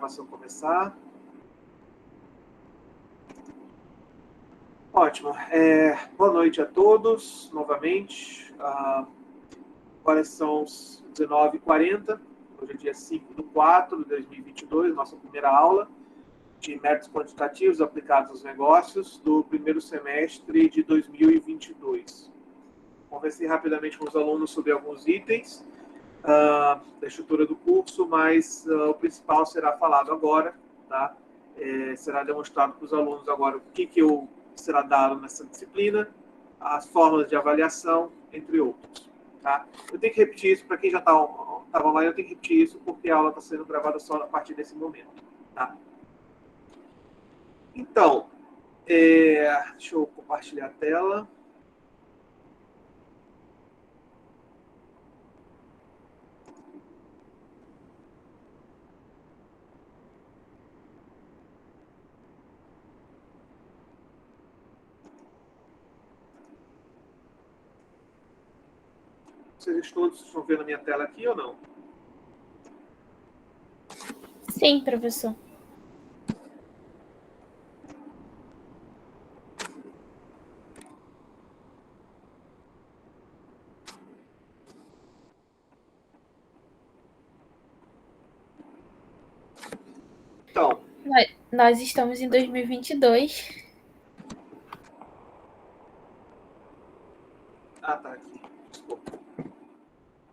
gravação começar. Ótimo. Boa noite a todos, novamente. Agora são os 19h40. Hoje é dia 5/4/2022, nossa primeira aula de métodos quantitativos aplicados aos negócios do primeiro semestre de 2022. Conversei rapidamente com os alunos sobre alguns itens da estrutura do curso, mas o principal será falado agora, tá? Será demonstrado para os alunos agora o que será dado nessa disciplina, as formas de avaliação, entre outros. Tá? Eu tenho que repetir isso, para quem já estava online, eu tenho que repetir isso, porque a aula está sendo gravada só a partir desse momento. Tá? Então, deixa eu compartilhar a tela. Vocês todos estão vendo a minha tela aqui ou não? Sim, professor. Então, nós estamos em 2022. tá aqui. Desculpa.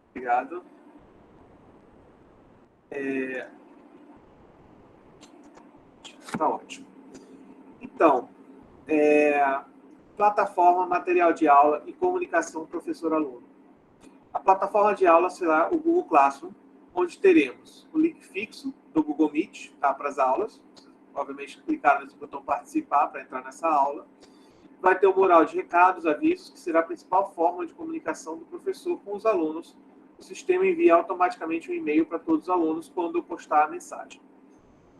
Obrigado. Tá ótimo. Então, plataforma, material de aula e comunicação professor-aluno. A plataforma de aula será o Google Classroom, onde teremos o link fixo do Google Meet, tá, para as aulas. Obviamente, clicar nesse botão participar para entrar nessa aula. Vai ter o mural de recados, avisos, que será a principal forma de comunicação do professor com os alunos. O sistema envia automaticamente um e-mail para todos os alunos quando eu postar a mensagem.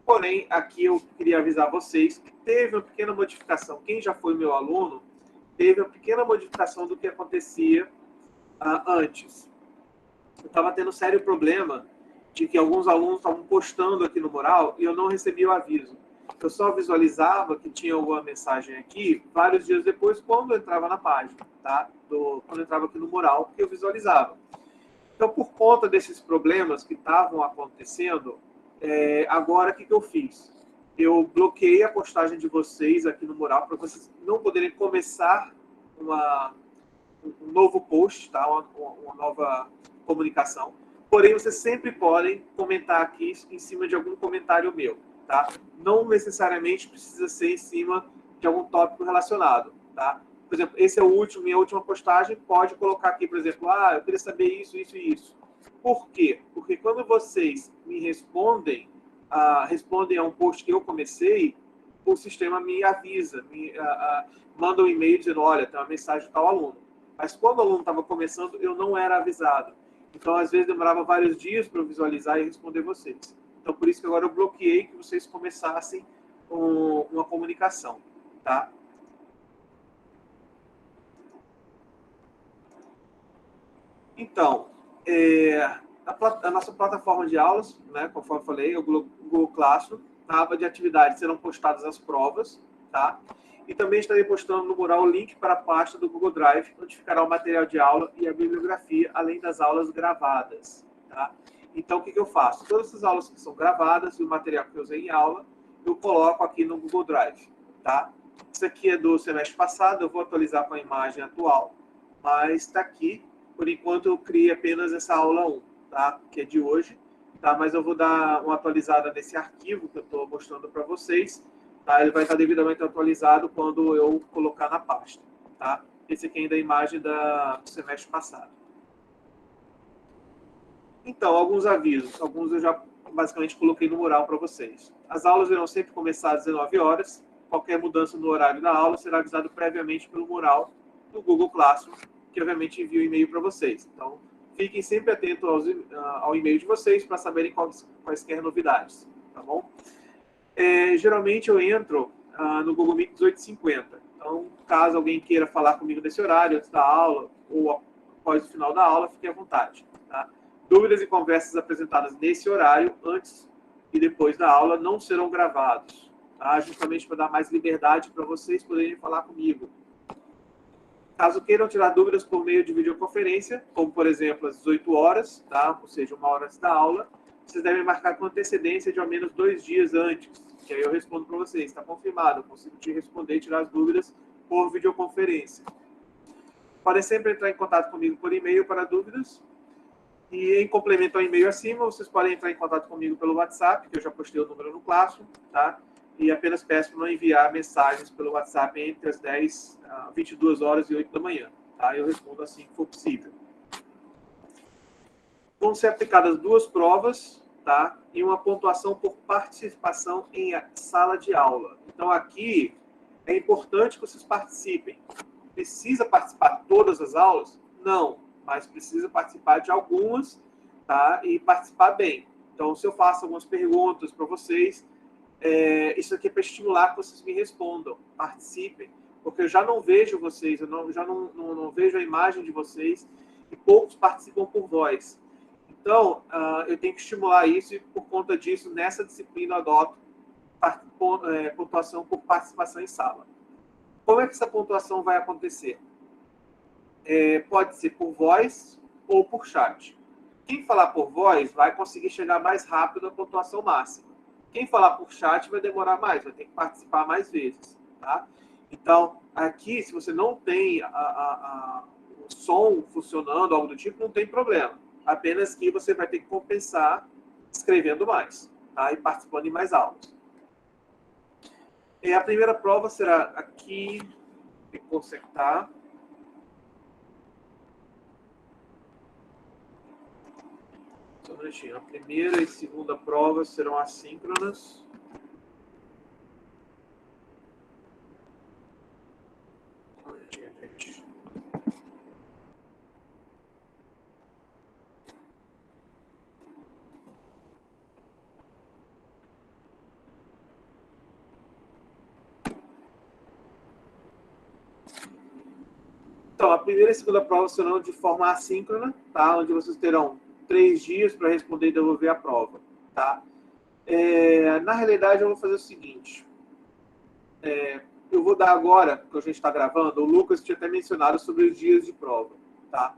Porém, aqui eu queria avisar vocês que teve uma pequena modificação. Quem já foi meu aluno, teve uma pequena modificação do que acontecia antes. Eu estava tendo sério problema de que alguns alunos estavam postando aqui no mural e eu não recebia o aviso. Eu só visualizava que tinha alguma mensagem aqui vários dias depois, quando eu entrava na página, tá? Quando eu entrava aqui no mural, que eu visualizava. Então, por conta desses problemas que estavam acontecendo, agora o que eu fiz? Eu bloqueei a postagem de vocês aqui no mural para vocês não poderem começar um novo post, tá? Uma nova comunicação. Porém, vocês sempre podem comentar aqui em cima de algum comentário meu. Tá? Não necessariamente precisa ser em cima de algum tópico relacionado. Tá? Por exemplo, esse é minha última postagem, pode colocar aqui, por exemplo, eu queria saber isso, isso e isso. Por quê? Porque quando vocês me respondem a um post que eu comecei, o sistema me avisa, manda um e-mail dizendo, olha, tem uma mensagem de tal aluno. Mas quando o aluno estava começando, eu não era avisado. Então, às vezes, demorava vários dias para eu visualizar e responder vocês. Então, por isso que agora eu bloqueei que vocês começassem uma comunicação, tá? Então, a nossa plataforma de aulas, né, conforme eu falei, o Google Classroom, na aba de atividades serão postadas as provas, tá? E também estarei postando no mural o link para a pasta do Google Drive, onde ficará o material de aula e a bibliografia, além das aulas gravadas, tá? Então, o que eu faço? Todas essas aulas que são gravadas e o material que eu usei em aula, eu coloco aqui no Google Drive, tá? Isso aqui é do semestre passado, eu vou atualizar com a imagem atual, mas está aqui. Por enquanto, eu criei apenas essa aula 1, tá? Que é de hoje, tá? Mas eu vou dar uma atualizada nesse arquivo que eu estou mostrando para vocês, tá? Ele vai estar devidamente atualizado quando eu colocar na pasta, tá? Esse aqui ainda é a imagem do semestre passado. Então, alguns avisos. Alguns eu já basicamente coloquei no mural para vocês. As aulas irão sempre começar às 19 horas. Qualquer mudança no horário da aula será avisado previamente pelo mural do Google Classroom, que obviamente envia o e-mail para vocês. Então, fiquem sempre atentos ao e-mail de vocês para saberem quaisquer novidades, tá bom? Geralmente eu entro no Google Meet 18h50. Então, caso alguém queira falar comigo nesse horário, antes da aula ou após o final da aula, fique à vontade, tá? Dúvidas e conversas apresentadas nesse horário, antes e depois da aula não serão gravados, tá? Justamente para dar mais liberdade para vocês poderem falar comigo. Caso queiram tirar dúvidas por meio de videoconferência, como por exemplo às 18 horas, tá? Ou seja, 1 hora antes da aula, vocês devem marcar com antecedência de ao menos 2 dias antes, que aí eu respondo para vocês, está confirmado, eu consigo te responder e tirar as dúvidas por videoconferência. Podem sempre entrar em contato comigo por e-mail para dúvidas. E em complemento ao e-mail acima, vocês podem entrar em contato comigo pelo WhatsApp, que eu já postei o número no Classroom, tá? E apenas peço para não enviar mensagens pelo WhatsApp entre as 22 horas e 8 da manhã, tá? Eu respondo assim que for possível. Vão ser aplicadas 2 provas, tá? E uma pontuação por participação em sala de aula. Então aqui é importante que vocês participem. Precisa participar de todas as aulas? Não, mas precisa participar de algumas, tá? E participar bem. Então, se eu faço algumas perguntas para vocês, isso aqui é para estimular que vocês me respondam, participem, porque eu já não vejo vocês, já não vejo a imagem de vocês e poucos participam por voz. Então, eu tenho que estimular isso e, por conta disso, nessa disciplina eu adoto pontuação por participação em sala. Como é que essa pontuação vai acontecer? Pode ser por voz ou por chat. Quem falar por voz vai conseguir chegar mais rápido à pontuação máxima. Quem falar por chat vai demorar mais, vai ter que participar mais vezes. Tá? Então, aqui, se você não tem o som funcionando, algo do tipo, não tem problema. Apenas que você vai ter que compensar escrevendo mais, tá? E participando de mais aulas. A primeira prova será aqui, tem que consertar. Só um minutinho. A primeira e segunda prova serão assíncronas. Só um minutinho, gente. Então, a primeira e segunda prova serão de forma assíncrona, tá? Onde vocês terão 3 dias para responder e devolver a prova, tá? Na realidade, eu vou fazer o seguinte. Eu vou dar agora, que a gente está gravando, o Lucas tinha até mencionado sobre os dias de prova, tá?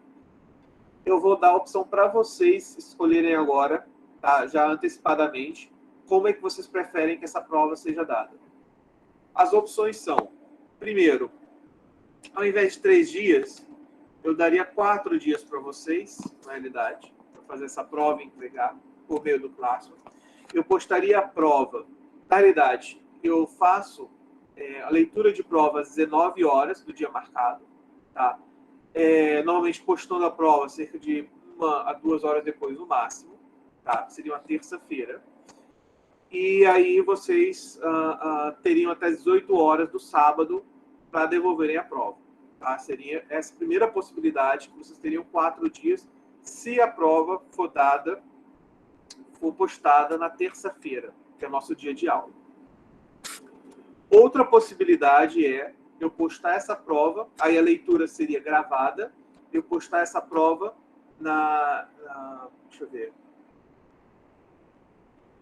Eu vou dar a opção para vocês escolherem agora, tá? Já antecipadamente, como é que vocês preferem que essa prova seja dada. As opções são, primeiro, ao invés de 3 dias, eu daria 4 dias para vocês, na realidade, para fazer essa prova e entregar por meio do Classroom. Eu postaria a prova. Na realidade, eu faço a leitura de prova às 19 horas do dia marcado, tá? Normalmente postando a prova cerca de 1 a 2 horas depois, no máximo, tá? Seria uma terça-feira. E aí vocês teriam até as 18 horas do sábado para devolverem a prova. Tá? Seria essa primeira possibilidade, que vocês teriam 4 dias, se a prova for postada na terça-feira, que é o nosso dia de aula. Outra possibilidade é eu postar essa prova, aí a leitura seria gravada, eu postar essa prova deixa eu ver,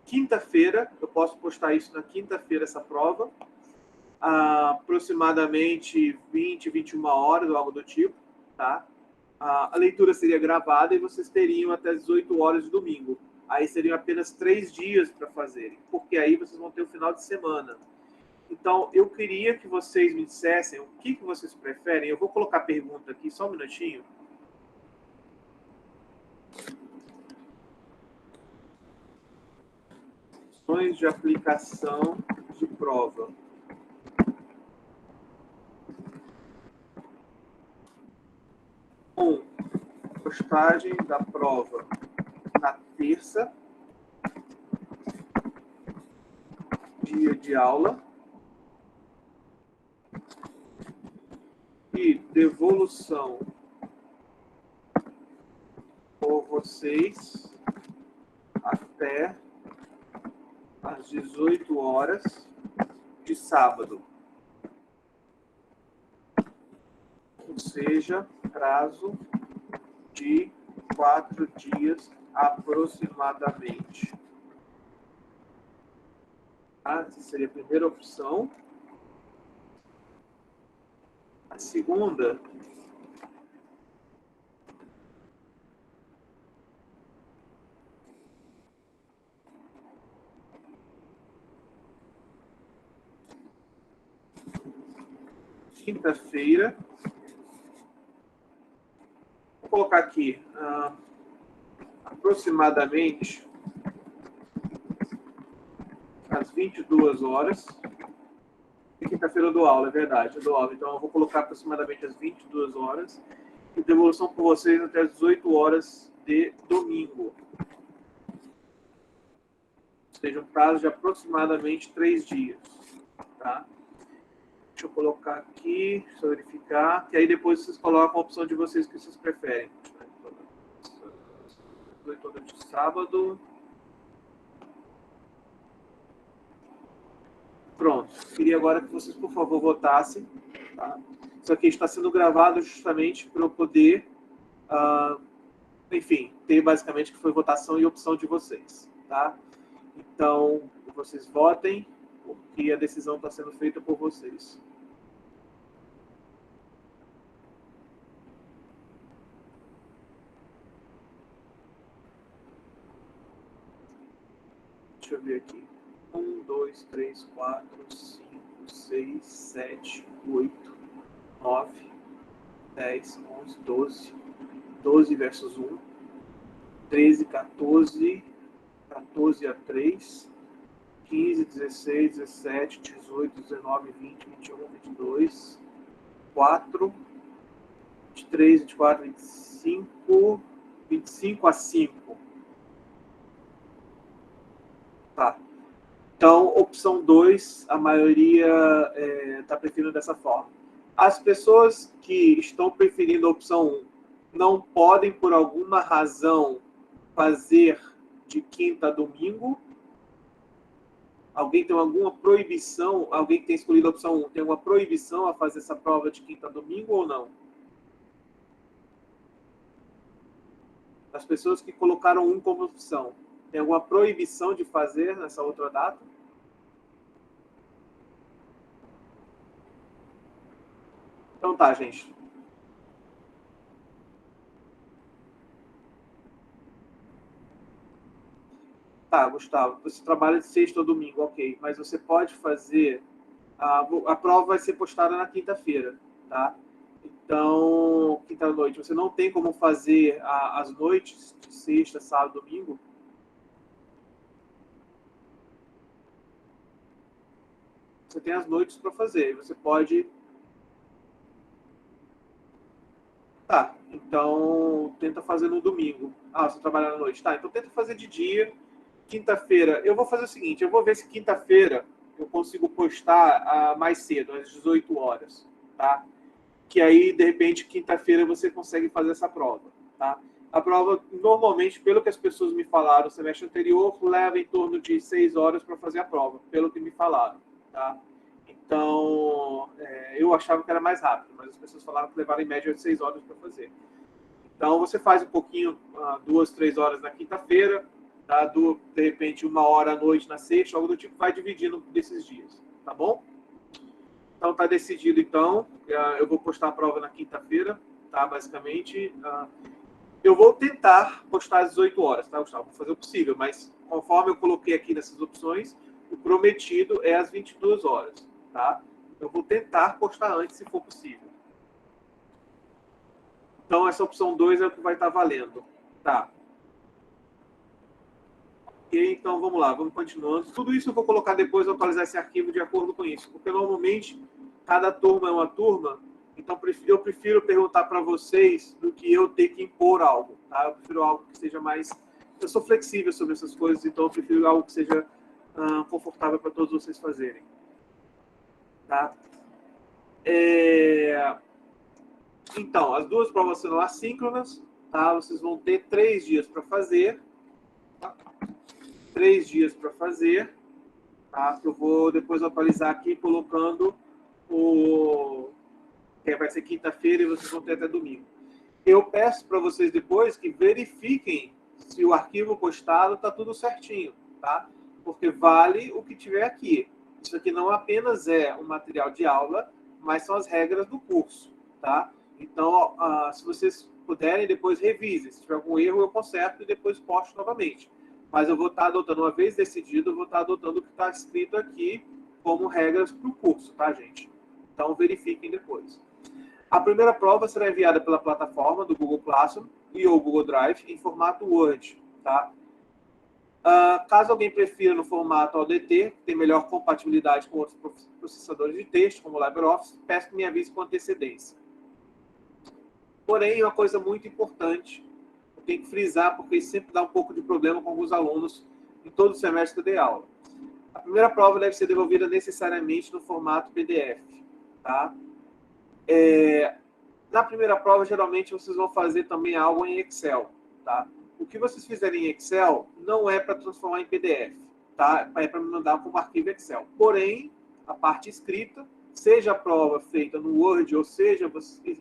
quinta-feira, eu posso postar isso na quinta-feira, essa prova, aproximadamente 20, 21 horas, ou algo do tipo, tá? A leitura seria gravada e vocês teriam até as 18 horas de domingo. Aí seriam apenas 3 dias para fazerem, porque aí vocês vão ter o final de semana. Então, eu queria que vocês me dissessem o que vocês preferem. Eu vou colocar a pergunta aqui, só um minutinho. Opções de aplicação de prova. Postagem da prova na terça, dia de aula, e devolução por vocês até às 18 horas de sábado. Ou seja, prazo de 4 dias aproximadamente. Tá? Essa seria a primeira opção. A segunda quinta-feira. Vou colocar aqui aproximadamente às 22 horas. Quinta-feira eu dou aula, é verdade, eu dou aula. Então eu vou colocar aproximadamente às 22 horas e devolução por vocês até às 18 horas de domingo. Ou seja, um prazo de aproximadamente 3 dias. Tá? Deixa eu colocar aqui, deixa eu verificar, que aí depois vocês colocam a opção de vocês que vocês preferem. 18 horas de sábado. Pronto. Queria agora que vocês, por favor, votassem. Tá? Isso aqui está sendo gravado justamente para eu poder, enfim, ter basicamente que foi votação e opção de vocês. Tá? Então, vocês votem, porque a decisão está sendo feita por vocês. Deixa eu ver aqui. 1, 2, 3, 4, 5, 6, 7, 8, 9, 10, 11, 12. 12 versus 1. 13, 14, 14 a 3. 15, 16, 17, 18, 19, 20, 21, 22. 4, 23, 24, 25. 25 a 5. Tá. Então, opção 2, a maioria está preferindo dessa forma. As pessoas que estão preferindo a opção 1 não podem, por alguma razão, fazer de quinta a domingo? Alguém tem alguma proibição? Alguém que tem escolhido a opção 1 tem alguma proibição a fazer essa prova de quinta a domingo ou não? As pessoas que colocaram 1 como opção, tem alguma proibição de fazer nessa outra data? Então tá, gente. Tá, Gustavo, você trabalha de sexta ou domingo, ok. Mas você pode fazer... A prova vai ser postada na quinta-feira, tá? Então, quinta-noite, você não tem como fazer as noites de sexta, sábado, domingo? Você tem as noites para fazer. Você pode... Tá, então tenta fazer no domingo. Você trabalha na noite. Tá, então tenta fazer de dia. Quinta-feira, eu vou fazer o seguinte, eu vou ver se quinta-feira eu consigo postar mais cedo, às 18 horas, tá? Que aí, de repente, quinta-feira você consegue fazer essa prova, tá? A prova, normalmente, pelo que as pessoas me falaram, o semestre anterior leva em torno de 6 horas para fazer a prova, pelo que me falaram, tá? Então, eu achava que era mais rápido, mas as pessoas falaram que levaram em média 6 horas para fazer. Então, você faz um pouquinho, 2, 3 horas na quinta-feira, tá? De repente, 1 hora à noite na sexta, algo do tipo, vai dividindo desses dias, tá bom? Então, tá decidido, então. Eu vou postar a prova na quinta-feira, tá? Basicamente, eu vou tentar postar às 18 horas, tá, Gustavo? Vou fazer o possível, mas conforme eu coloquei aqui nessas opções, o prometido é às 22 horas, tá? Eu vou tentar postar antes, se for possível. Então, essa opção 2 é o que vai estar valendo, tá? Ok, então vamos lá, vamos continuando. Tudo isso eu vou colocar depois, atualizar esse arquivo de acordo com isso, porque normalmente cada turma é uma turma, então eu prefiro perguntar para vocês do que eu ter que impor algo, tá? Eu prefiro algo que seja mais... Eu sou flexível sobre essas coisas, então eu prefiro algo que seja confortável para todos vocês fazerem, tá? Então, as duas provas serão assíncronas, tá? Vocês vão ter 3 dias para fazer, tá? 3 dias para fazer, tá? Eu vou depois atualizar aqui colocando que vai ser quinta-feira e vocês vão ter até domingo. Eu peço para vocês depois que verifiquem se o arquivo postado está tudo certinho, tá? porque vale o que tiver aqui. Isso aqui não apenas é um material de aula, mas são as regras do curso, tá? Então, se vocês puderem, depois revisem. Se tiver algum erro, eu conserto e depois posto novamente. Mas eu vou estar adotando, uma vez decidido, eu vou estar adotando o que está escrito aqui como regras para o curso, tá, gente? Então, verifiquem depois. A primeira prova será enviada pela plataforma do Google Classroom e ou Google Drive em formato Word, tá? Caso alguém prefira no formato ODT, que tem melhor compatibilidade com outros processadores de texto, como o LibreOffice, peço que me avise com antecedência. Porém, uma coisa muito importante, eu tenho que frisar, porque isso sempre dá um pouco de problema com alguns alunos em todo o semestre que eu dei aula. A primeira prova deve ser devolvida necessariamente no formato PDF, tá? Na primeira prova, geralmente, vocês vão fazer também algo em Excel, tá? O que vocês fizerem em Excel não é para transformar em PDF, tá? É para me mandar como arquivo Excel. Porém, a parte escrita, seja a prova feita no Word, ou seja,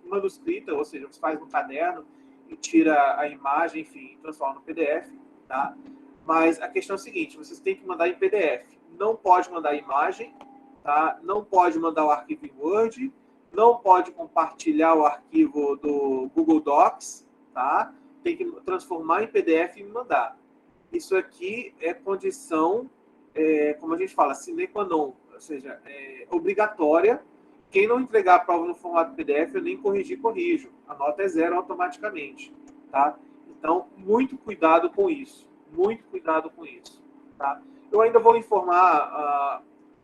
manuscrita, ou seja, você faz no caderno e tira a imagem, enfim, transforma no PDF, tá? Mas a questão é a seguinte, vocês têm que mandar em PDF. Não pode mandar imagem, tá? Não pode mandar o arquivo em Word, não pode compartilhar o arquivo do Google Docs, tá? Tem que transformar em PDF e me mandar. Isso aqui é condição, como a gente fala, sine qua non, ou seja, obrigatória. Quem não entregar a prova no formato PDF, eu nem corrijo. A nota é 0 automaticamente, tá? Então, muito cuidado com isso. Muito cuidado com isso, tá? Eu ainda vou informar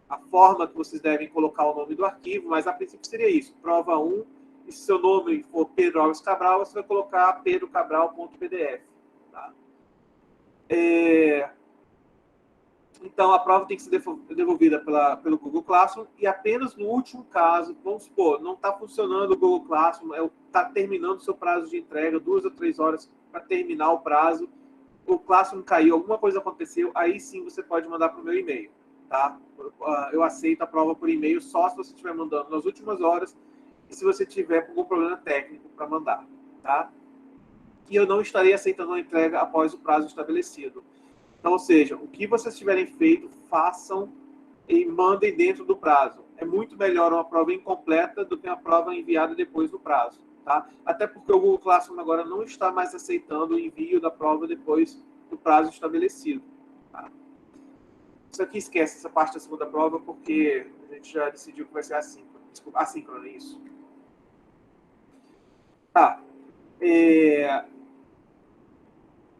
a forma que vocês devem colocar o nome do arquivo, mas a princípio seria isso, prova 1, e se seu nome for Pedro Alves Cabral, você vai colocar pedrocabral.pdf. Tá? Então, a prova tem que ser devolvida pelo Google Classroom, e apenas no último caso, vamos supor, não está funcionando o Google Classroom, está terminando o seu prazo de entrega, 2 ou 3 horas para terminar o prazo, o Classroom caiu, alguma coisa aconteceu, aí sim você pode mandar para o meu e-mail. Tá? Eu aceito a prova por e-mail só se você estiver mandando nas últimas horas e se você tiver algum problema técnico para mandar. Tá? E eu não estarei aceitando a entrega após o prazo estabelecido. Então, ou seja, o que vocês tiverem feito, façam e mandem dentro do prazo. É muito melhor uma prova incompleta do que uma prova enviada depois do prazo. Tá? Até porque o Google Classroom agora não está mais aceitando o envio da prova depois do prazo estabelecido. Tá? Isso aqui esquece essa parte da segunda prova, porque a gente já decidiu que vai ser assíncrona. Desculpa, assíncrona, isso. Tá.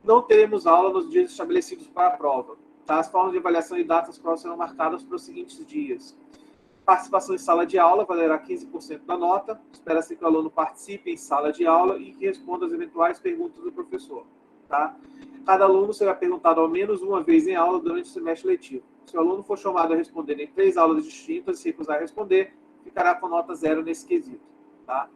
Não teremos aula nos dias estabelecidos para a prova. Tá? As formas de avaliação e datas provas serão marcadas para os seguintes dias. Participação em sala de aula valerá 15% da nota. Espera-se que o aluno participe em sala de aula e que responda às eventuais perguntas do professor. Tá? Cada aluno será perguntado ao menos uma vez em aula durante o semestre letivo. Se o aluno for chamado a responder em 3 aulas distintas e se recusar a responder, ficará com nota 0 nesse quesito. Tá?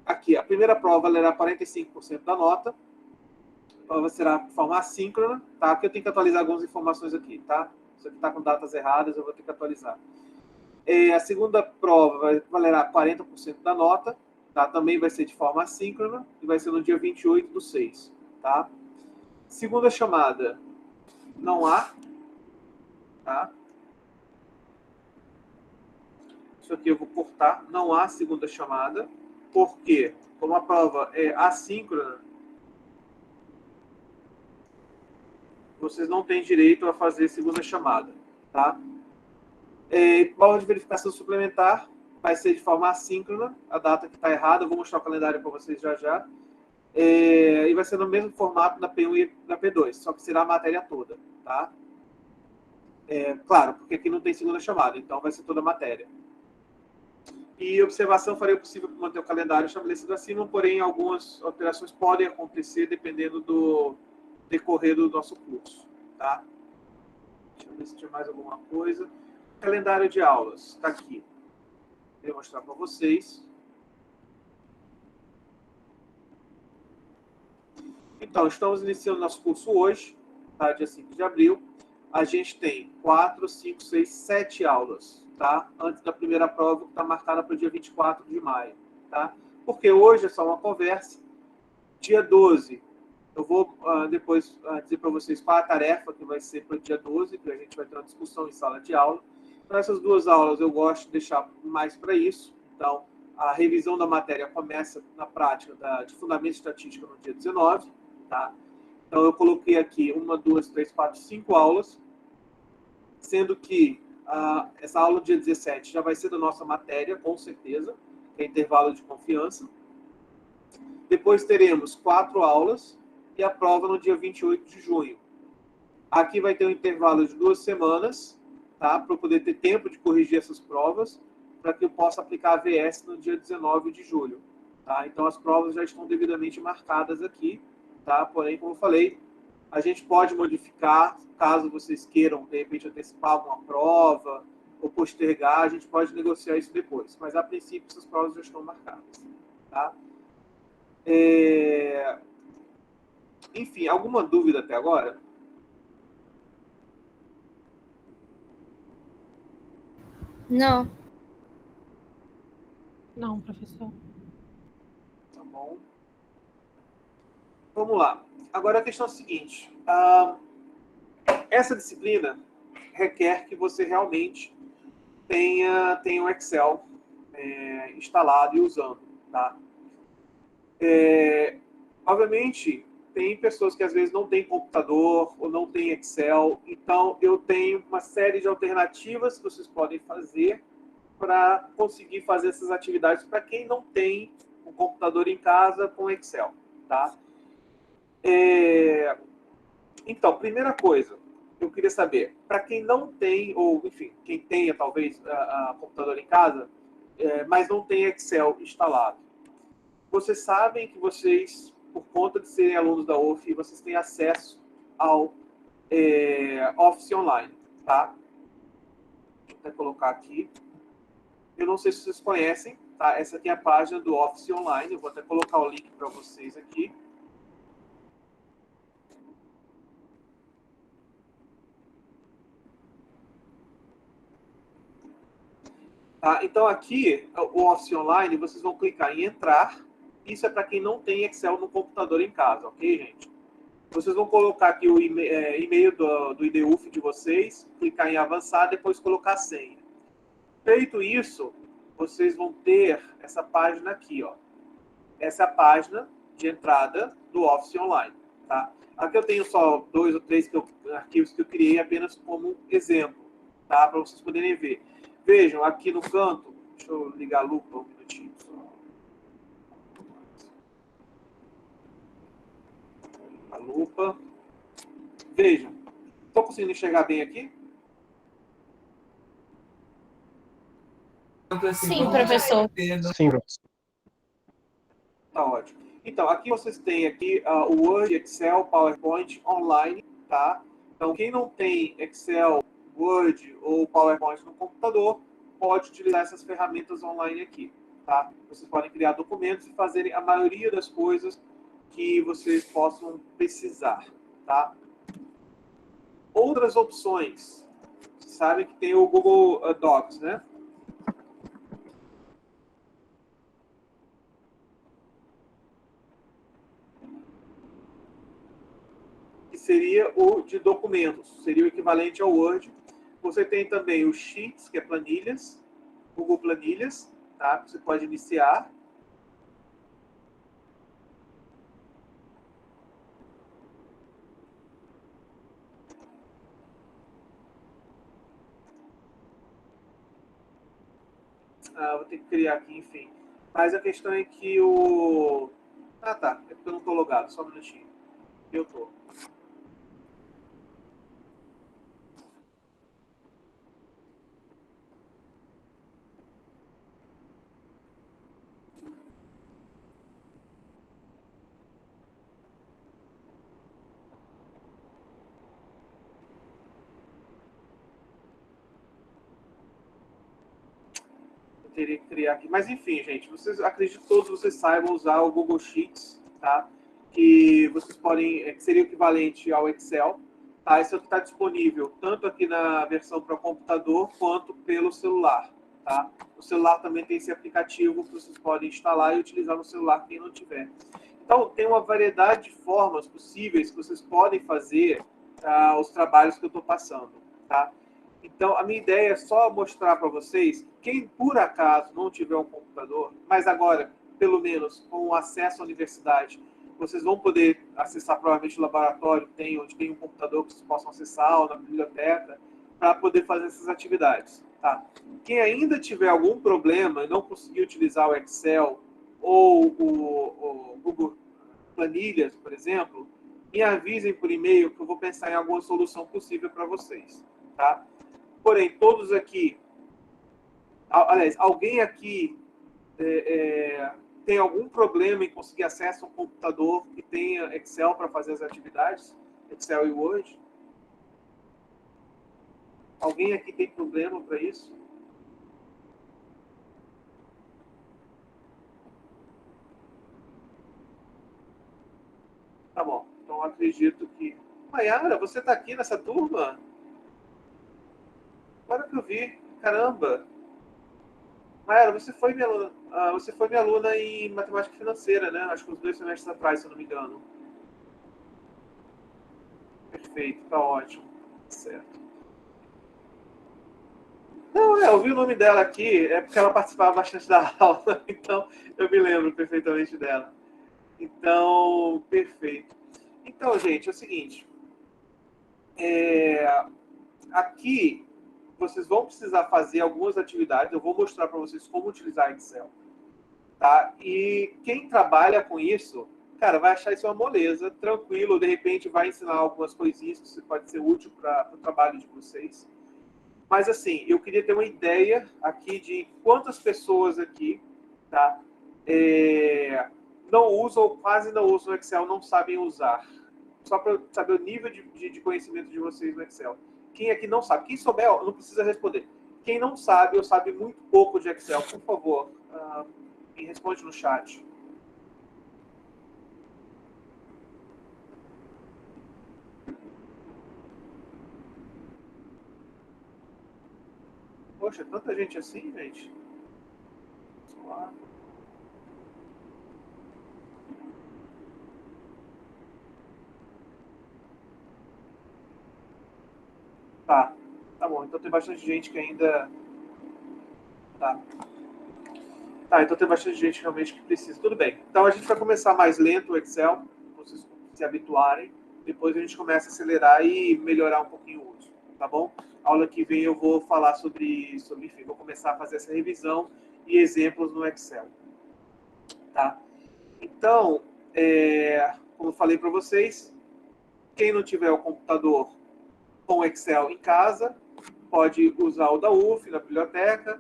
Aqui, a primeira prova valerá 45% da nota. A prova será de forma assíncrona. Tá? Aqui eu tenho que atualizar algumas informações aqui. Tá? Isso aqui está com datas erradas, eu vou ter que atualizar. A segunda prova valerá 40% da nota. Tá? Também vai ser de forma assíncrona e vai ser no dia 28/6. Tá? Segunda chamada, não há. Tá? Isso aqui eu vou cortar. Não há segunda chamada. Porque, como a prova é assíncrona, vocês não têm direito a fazer segunda chamada. Tá? Prova de verificação suplementar vai ser de forma assíncrona, a data que está errada, eu vou mostrar o calendário para vocês já já. E vai ser no mesmo formato da P1 e da P2, só que será a matéria toda. Tá? Claro, porque aqui não tem segunda chamada, então vai ser toda a matéria. E observação, farei o possível para manter o calendário estabelecido acima, porém algumas alterações podem acontecer dependendo do decorrer do nosso curso. Tá? Deixa eu ver se tinha mais alguma coisa. Calendário de aulas, está aqui. Vou mostrar para vocês. Então, estamos iniciando nosso curso hoje, tá? Dia 5 de abril. A gente tem 4, 5, 6, 7 aulas, tá? Antes da primeira prova, que está marcada para o dia 24 de maio, tá? Porque hoje é só uma conversa. Dia 12, Eu vou depois dizer para vocês qual a tarefa que vai ser para o dia 12, que a gente vai ter uma discussão em sala de aula. Então, essas 2 aulas eu gosto de deixar mais para isso. Então, a revisão da matéria começa na prática de fundamento estatística no dia 19. Tá? Então, eu coloquei aqui 1, 2, 3, 4, 5 aulas, sendo que essa aula do dia 17 já vai ser da nossa matéria, com certeza, que é intervalo de confiança. Depois teremos 4 aulas e a prova no dia 28 de junho. Aqui vai ter um intervalo de 2 semanas, tá? Para eu poder ter tempo de corrigir essas provas, para que eu possa aplicar a VS no dia 19 de julho. Tá? Então, as provas já estão devidamente marcadas aqui, tá? Porém, como eu falei, a gente pode modificar, caso vocês queiram, de repente, antecipar alguma prova ou postergar, a gente pode negociar isso depois. Mas, a princípio, essas provas já estão marcadas. Tá? Enfim, alguma dúvida até agora? Não. Não, professor. Tá bom. Vamos lá. Agora a questão é a seguinte. Essa disciplina requer que você realmente tenha um Excel instalado e usando. Tá? Obviamente, tem pessoas que às vezes não têm computador ou não têm Excel. Então, eu tenho uma série de alternativas que vocês podem fazer para conseguir fazer essas atividades para quem não tem um computador em casa com Excel. Tá? Então, primeira coisa, eu queria saber, para quem não tem, ou enfim, quem tenha talvez computador em casa, mas não tem Excel instalado, vocês sabem que vocês, por conta de serem alunos da UF, vocês têm acesso ao Office Online, tá? Deixa eu até colocar aqui. Eu não sei se vocês conhecem, tá? Essa aqui é a página do Office Online, eu vou até colocar o link para vocês aqui. Tá? Então, aqui, o Office Online, vocês vão clicar em entrar. Isso é para quem não tem Excel no computador em casa, ok, gente? Vocês vão colocar aqui o e-mail do IDUF de vocês, clicar em avançar, depois colocar a senha. Feito isso, vocês vão ter essa página aqui, ó. Essa é a página de entrada do Office Online, tá? Aqui eu tenho só 2 ou 3 arquivos que eu criei apenas como exemplo, tá? Para vocês poderem ver. Vejam, aqui no canto, deixa eu ligar a lupa um minutinho só. A lupa. Vejam, estou conseguindo enxergar bem aqui? Sim, professor. Sim, professor. Tá ótimo. Então, aqui vocês têm aqui o Word, Excel, PowerPoint online, tá? Então, quem não tem Excel, Word ou PowerPoint no computador, pode utilizar essas ferramentas online aqui, tá? Vocês podem criar documentos e fazerem a maioria das coisas que vocês possam precisar, tá? Outras opções. Vocês sabem que tem o Google Docs, né? Que seria o de documentos, seria o equivalente ao Word. Você tem também o Sheets, que é planilhas, Google Planilhas, tá? Você pode iniciar. Vou ter que criar aqui, enfim. Mas a questão é que o... tá. É porque eu não estou logado, só um minutinho. Eu estou. Teria que criar aqui. Mas enfim, gente, acredito que todos vocês saibam usar o Google Sheets, tá? Que vocês podem, que seria o equivalente ao Excel, tá? Isso aqui está disponível tanto aqui na versão para computador quanto pelo celular, tá? O celular também tem esse aplicativo que vocês podem instalar e utilizar no celular quem não tiver. Então, tem uma variedade de formas possíveis que vocês podem fazer os trabalhos que eu estou passando. Tá? Então, a minha ideia é só mostrar para vocês, quem por acaso não tiver um computador, mas agora, pelo menos, com acesso à universidade, vocês vão poder acessar provavelmente o laboratório, onde tem um computador que vocês possam acessar, ou na biblioteca, para poder fazer essas atividades. Tá? Quem ainda tiver algum problema e não conseguir utilizar o Excel ou o Google Planilhas, por exemplo, me avisem por e-mail que eu vou pensar em alguma solução possível para vocês. Tá? Porém, todos aqui, aliás, alguém aqui tem algum problema em conseguir acesso a um computador que tenha Excel para fazer as atividades? Excel e Word? Alguém aqui tem problema para isso? Tá bom, então acredito que... Mayara, você está aqui nessa turma? Agora que eu vi, caramba! Mayara, você foi minha aluna em matemática financeira, né? Acho que uns 2 semestres atrás, se eu não me engano. Perfeito, tá ótimo. Certo. Não, eu vi o nome dela aqui, é porque ela participava bastante da aula, então eu me lembro perfeitamente dela. Então, perfeito. Então, gente, é o seguinte. Aqui, vocês vão precisar fazer algumas atividades. Eu vou mostrar para vocês como utilizar Excel. Tá? E quem trabalha com isso, cara, vai achar isso uma moleza, tranquilo. De repente, vai ensinar algumas coisinhas que pode ser útil para o trabalho de vocês. Mas, assim, eu queria ter uma ideia aqui de quantas pessoas aqui, tá? Não usam ou quase não usam o Excel, não sabem usar. Só para saber o nível de conhecimento de vocês no Excel. Quem aqui não sabe? Quem souber, não precisa responder. Quem não sabe ou sabe muito pouco de Excel, por favor, me responde no chat. Poxa, tanta gente assim, gente. Vamos lá. Tá bom. Então tem bastante gente que ainda... Tá. Tá, então tem bastante gente realmente que precisa. Tudo bem. Então a gente vai começar mais lento o Excel, para vocês se habituarem. Depois a gente começa a acelerar e melhorar um pouquinho o uso, tá bom? A aula que vem eu vou falar enfim, vou começar a fazer essa revisão e exemplos no Excel, tá? Então, como eu falei para vocês, quem não tiver o computador com Excel em casa, pode usar o da UF na biblioteca,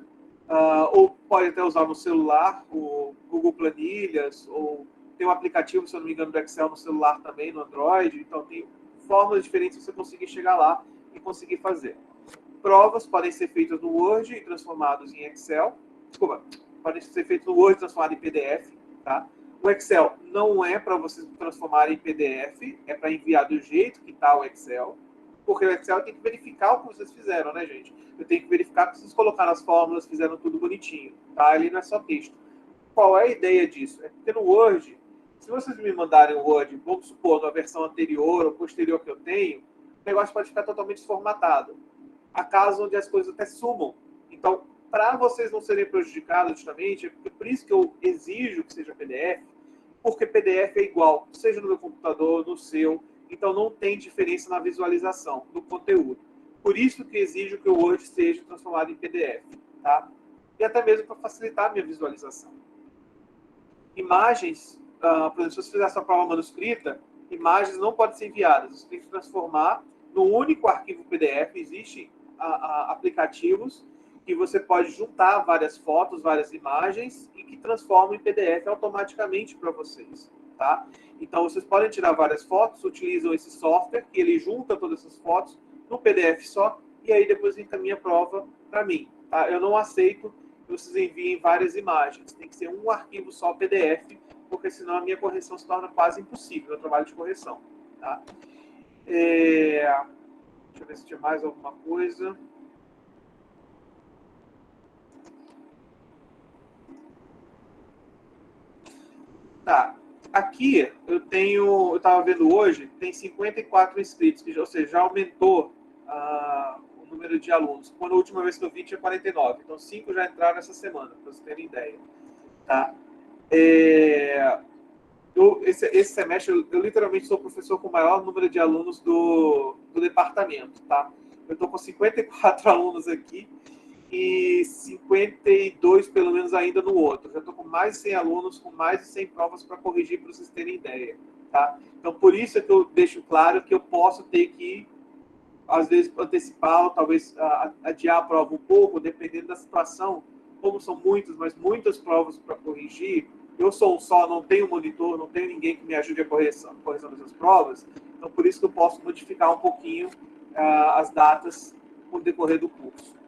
ou pode até usar no celular, o Google Planilhas, ou tem um aplicativo, se eu não me engano, do Excel no celular também, no Android. Então, tem formas diferentes de você conseguir chegar lá e conseguir fazer. Provas podem ser feitas no Word e transformadas em Excel. Desculpa, podem ser feitas no Word e transformadas em PDF. Tá? O Excel não é para vocês transformarem em PDF, é para enviar do jeito que está o Excel. Porque o Excel tem que verificar o que vocês fizeram, né, gente? Eu tenho que verificar que vocês colocaram as fórmulas, fizeram tudo bonitinho, tá? Ali não é só texto. Qual é a ideia disso? É porque no Word, se vocês me mandarem o Word, vamos supor, na versão anterior ou posterior que eu tenho, o negócio pode ficar totalmente desformatado. Há casos onde as coisas até sumam. Então, para vocês não serem prejudicados, justamente, é por isso que eu exijo que seja PDF, porque PDF é igual, seja no meu computador, no seu, então não tem diferença na visualização do conteúdo. Por isso que exijo que o Word seja transformado em PDF, tá? E até mesmo para facilitar a minha visualização. Imagens, por exemplo, se você fizer essa prova manuscrita, imagens não podem ser enviadas, você tem que transformar num único arquivo PDF. Existem aplicativos que você pode juntar várias fotos, várias imagens e que transformam em PDF automaticamente para vocês, tá? Então, vocês podem tirar várias fotos, utilizam esse software, que ele junta todas essas fotos no PDF só, e aí depois encaminha a prova para mim, tá? Eu não aceito que vocês enviem várias imagens, tem que ser um arquivo só PDF, porque senão a minha correção se torna quase impossível, o trabalho de correção, tá? Deixa eu ver se tinha mais alguma coisa. Tá. Aqui, eu estava vendo hoje, tem 54 inscritos, ou seja, já aumentou o número de alunos. Quando a última vez que eu vi tinha 49, então 5 já entraram essa semana, para vocês terem ideia. Tá? Esse semestre, eu literalmente sou o professor com o maior número de alunos do departamento. Tá? Eu estou com 54 alunos aqui e 52, pelo menos, ainda no outro. Já estou com mais de 100 alunos, com mais de 100 provas para corrigir, para vocês terem ideia. Tá? Então, por isso é que eu deixo claro que eu posso ter que, às vezes, antecipar, ou talvez adiar a prova um pouco, dependendo da situação. Como são muitas, mas muitas provas para corrigir, eu sou um só, não tenho monitor, não tenho ninguém que me ajude a correção dessas provas, então por isso que eu posso modificar um pouquinho as datas com o decorrer do curso.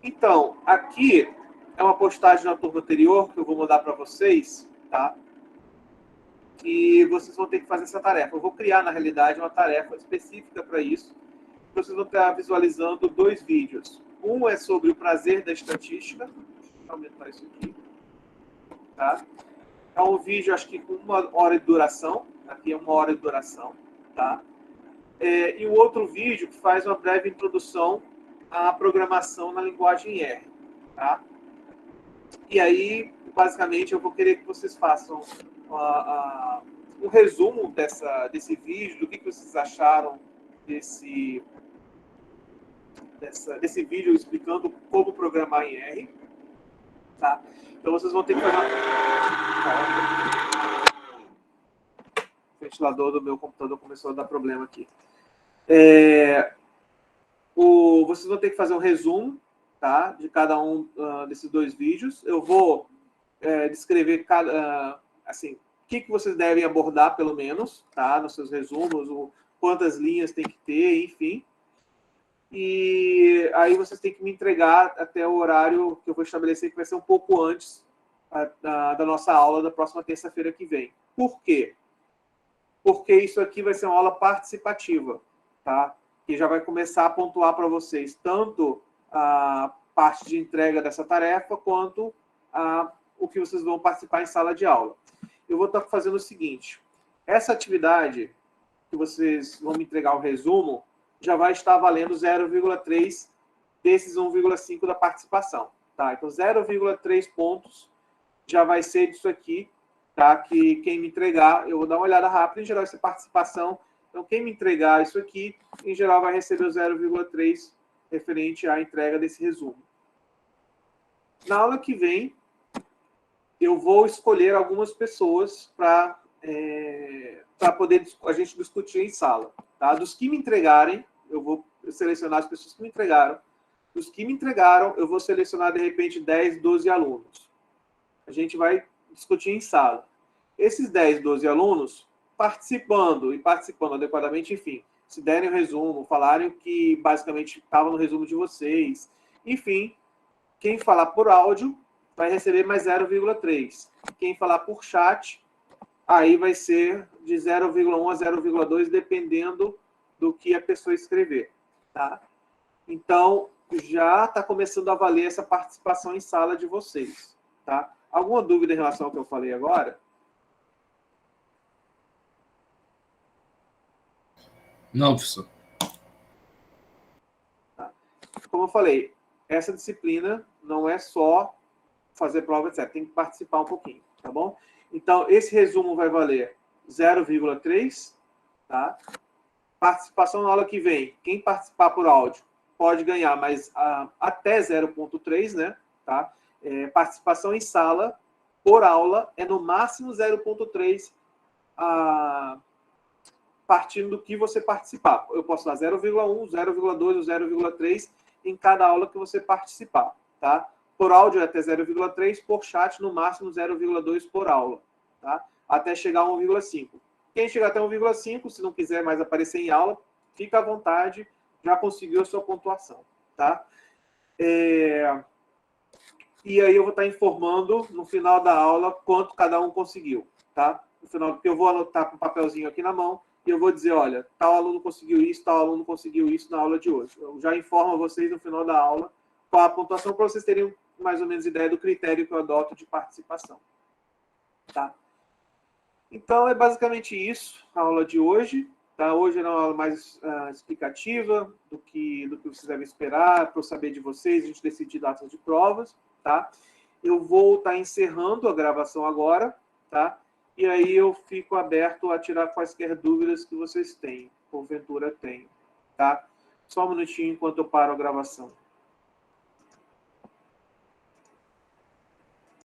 Então, aqui é uma postagem da turma anterior que eu vou mandar para vocês, tá? E vocês vão ter que fazer essa tarefa. Eu vou criar, na realidade, uma tarefa específica para isso. Vocês vão estar visualizando 2 vídeos. Um é sobre o prazer da estatística. Deixa eu aumentar isso aqui. Tá? É um vídeo, acho que com 1 hora de duração. Aqui é 1 hora de duração. Tá? E o outro vídeo que faz uma breve introdução à programação na linguagem R. Tá? E aí, basicamente, eu vou querer que vocês façam um resumo desse vídeo, do que vocês acharam desse vídeo explicando como programar em R. Tá? Então, vocês vão ter que fazer o ventilador do meu computador começou a dar problema aqui. Vocês vão ter que fazer um resumo, tá, de cada um desses 2 vídeos. Eu vou descrever assim, o que vocês devem abordar, pelo menos, tá, nos seus resumos, quantas linhas tem que ter, enfim. E aí vocês têm que me entregar até o horário que eu vou estabelecer, que vai ser um pouco antes da nossa aula da próxima terça-feira que vem. Por quê? Porque isso aqui vai ser uma aula participativa, tá? Que já vai começar a pontuar para vocês tanto a parte de entrega dessa tarefa, quanto o que vocês vão participar em sala de aula. Eu vou estar fazendo o seguinte: essa atividade que vocês vão me entregar o resumo, já vai estar valendo 0,3 desses 1,5 da participação. Tá? Então, 0,3 pontos já vai ser disso aqui, tá? Que quem me entregar, eu vou dar uma olhada rápida, em geral isso é participação, então quem me entregar isso aqui, em geral vai receber o 0,3 referente à entrega desse resumo. Na aula que vem, eu vou escolher algumas pessoas para poder a gente discutir em sala. Tá? Dos que me entregarem, eu vou selecionar as pessoas que me entregaram. Dos que me entregaram, eu vou selecionar, de repente, 10, 12 alunos. A gente vai discutir em sala. Esses 10, 12 alunos, participando adequadamente, enfim, se derem o resumo, falarem que basicamente estava no resumo de vocês, enfim, quem falar por áudio vai receber mais 0,3. Quem falar por chat, aí vai ser de 0,1 a 0,2, dependendo do que a pessoa escrever. Tá? Então, já está começando a valer essa participação em sala de vocês. Tá? Alguma dúvida em relação ao que eu falei agora? Não, professor. Tá. Como eu falei, essa disciplina não é só fazer prova, etc. Tem que participar um pouquinho, tá bom? Então, esse resumo vai valer 0,3, tá? Participação na aula que vem, quem participar por áudio pode ganhar, mas até 0,3, né? Tá? Participação em sala, por aula, é no máximo 0,3, partindo do que você participar. Eu posso dar 0,1, 0,2 ou 0,3 em cada aula que você participar, tá? Por áudio é até 0,3, por chat no máximo 0,2 por aula, tá? Até chegar a 1,5. Quem chegar até 1,5, se não quiser mais aparecer em aula, fica à vontade, já conseguiu a sua pontuação, tá? E aí eu vou estar informando no final da aula quanto cada um conseguiu, tá? No final, porque eu vou anotar com um papelzinho aqui na mão e eu vou dizer, olha, tal aluno conseguiu isso, tal aluno conseguiu isso na aula de hoje. Eu já informo a vocês no final da aula qual a pontuação, para vocês terem mais ou menos ideia do critério que eu adoto de participação. tá? Então, é basicamente isso, a aula de hoje. Tá? Hoje era uma aula mais explicativa do que vocês devem esperar, para eu saber de vocês, a gente decidir datas de provas. Tá? Eu vou estar encerrando a gravação agora, tá? E aí eu fico aberto a tirar quaisquer dúvidas que vocês tenham, porventura tenham. Tá? Só um minutinho enquanto eu paro a gravação.